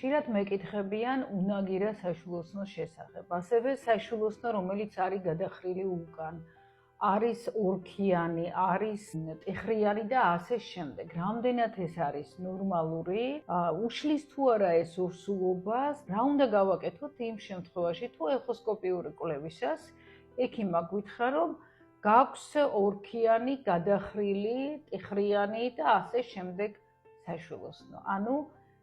ხშირად მეკითხებიან უნაგირა საშვილოსნოს შესახებ, ასევე საშვილოსნო, რომელიც არის გადახრილი უკან, არის ორქიანი, არის ტიხრიანი და ასე შემდეგ. რამდენად ეს არის ნორმალური, უშლის თუ არა ეს ორსულობას, რა უნდა გავაკეთოთ იმ შემთხვევაში, თუ ეხოსკოპიური კვლევისას ექიმმა გითხრა, რომ გაქვს ორქიანი, გადახრილი, ტიხრიანი და ასე შემდეგ საშვილოსნო. ანუ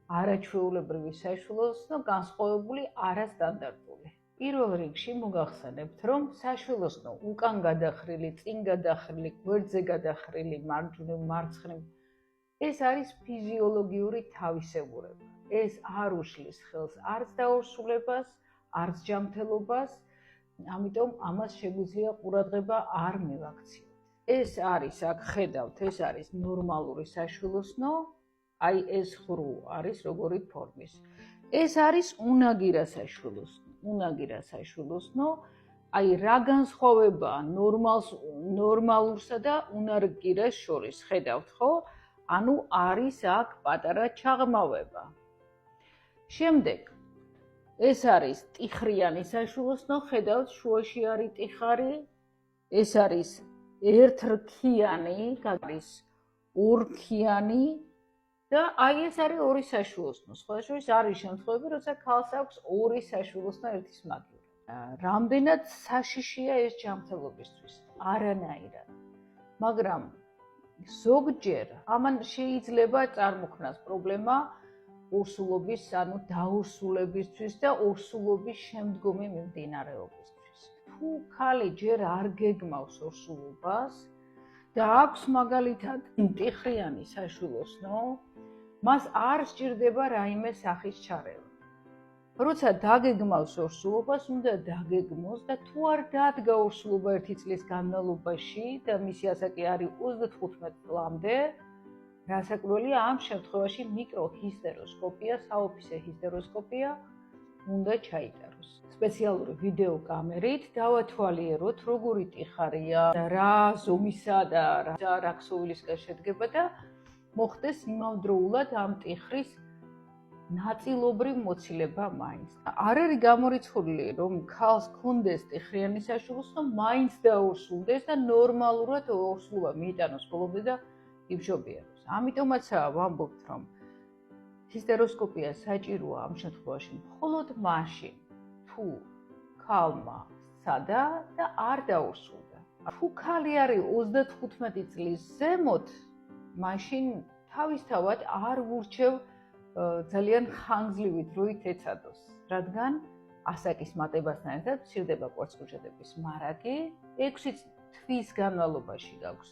არაჩვეულებრივი საშვილოსნო, განსხვავებული არასტანდარტული. პირველ რიგში მოგახსენებთ, რომ საშვილოსნო უკან გადახრილი, წინ გადახრილი, გვერდზე გადახრილი, მარცხნივ ეს არის ფიზიოლოგიური თავისებურება. ეს არ უშლის ხელს არც დაორსულებას, არც ჯანმრთელობას, ამიტომ ამას შეგვიძლია ყურადღება არ მივაქციოთ. ეს არის, აქ ხედავთ, ეს არის ნორმალური საშვილოსნო, აი ეს ხრუ არის როგორი ფორმის. ეს არის უნაგირა საშვილოსნო. უნაგირა საშვილოსნო, აი რა განსხვავებაა ნორმალურსა და უნაგირას შორის, ხედავთ ხო? ანუ არის აქ პატარა ჩაღრმავება. შემდეგ ეს არის ტიხრიანი საშვილოსნო, ხედავთ შუაში არის ტიხარი, ეს არის ერთრქიანი, არის ორქიანი და აი ეს არის ორი საშვილოსნო. სხვა შორის არის შემთხვევები, როცა ქალს აქვს ორი საშვილოსნო ერთის მაგივრად. რამდენად საშიშია ეს ჯანმრთელობისთვის? არანაირად. მაგრამ ზოგჯერ ამან შეიძლება წარმოქმნას პრობლემა ორსულობის, ანუ დაორსულებისთვის და ორსულობის შემდგომი მიმდინარეობისთვის. თუ ქალი ჯერ არ გეგმავს ორსულობას და აქვს მაგალითად ტიხრიანი საშვილოსნო, მას არ სჭირდება რაიმე სახის ჩარევა. როცა დაგეგმავს ორსულობას, უნდა დაგეგმოს და თუ არ დადგა ორსულობა 1 წლის განმავლობაში და მისი ასაკი არის 35 წლამდე, რასაკვირველია, ამ შემთხვევაში მიკროჰისტეროსკოპია, საოფისე ჰისტეროსკოპია უნდა ჩაიტაროს. სპეციალური ვიდეო კამერით დავათვალიეროთ, როგორი ტიხარია, რა ზომისა და რა ქსოვილისგან შედგება და მოხდეს იმავდროულად ამ ტიხრის ნაწილობრივ მოცილება მაინც. არ არის გამორიცხული, რომ ქალს ჰქონდეს ტიხრიანი საშვილოსნო, მაინც დაორსულდეს და ნორმალურად ორსულობა მიიტანოს ბოლომდე და იბჟობიეროს. ამიტომაცაა ვამბობთ, რომ ჰისტეროსკოპია საჭიროა ამ შემთხვევაში მხოლოდ მაშინ, თუ ქალმა სცადა და არ დაორსულდა. თუ ქალი არის 35 წლის ზემოთ, მაშინ თავისთავად არ ვურჩევ ძალიან ხანგრძლივი დროით ეცადოს, რადგან ასაკის მატებასთან ერთად მცირდება კვერცხუჯედების მარაგი, 6 თვის განმავლობაში გაქვს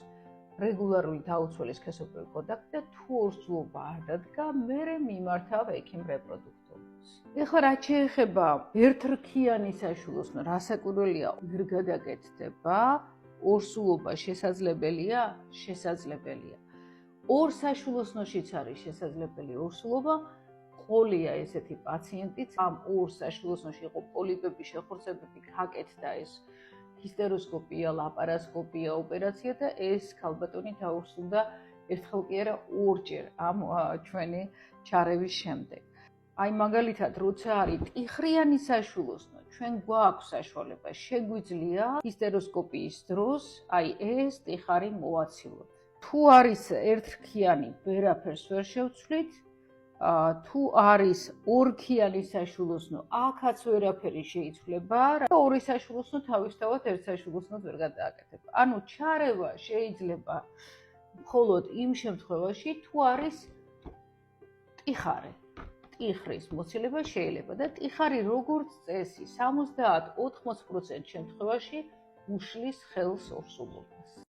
რეგულარული დაუცველი სქესობრივი კონტაქტი და თუ ორსულობა არ დადგა, მერე მიმართავ ექიმ რეპროდუქტოლოგს. ეხლა რაც შეეხება ერთრქიანი საშვილოსნო, რასაკვირველია, ვერ გადაკეთდება, ორსულობა შესაძლებელია? შესაძლებელია. ორ საშვილოსნოშიც არის შესაძლებელი ორსულობა, ყოლია ესეთი პაციენტიც, ამ ორ საშვილოსნოში იყო პოლიპები, შეხორცებები, გაკეთდა ეს ჰისტეროსკოპია, ლაპარასკოპია, ოპერაცია და ეს ქალბატონი დაორსულდა ერთხელ კი არა ორჯერ ამ ჩვენი ჩარევის შემდეგ. აი მაგალითად, როცა არის ტიხრიანი საშვილოსნო, ჩვენ გვაქვს საშუალება, შეგვიძლია ჰისტეროსკოპიის დროს აი ეს ტიხარი მოვაცილოთ. თუ არის ერთრქიანი, ვერაფერს ვერ შევცვლით, თუ არის ორქიანი საშვილოსნო, აქაც ვერაფერი შეიცვლება და ორი საშვილოსნო თავისთავად ერთ საშვილოსნოს ვერ გადააკეთება. ანუ ჩარევა შეიძლება მხოლოდ იმ შემთხვევაში, თუ არის ტიხარი. ტიხრის მოცილება შეიძლება და ტიხარი როგორც წესი 70-80% შემთხვევაში უშლის ხელს ორსულობას.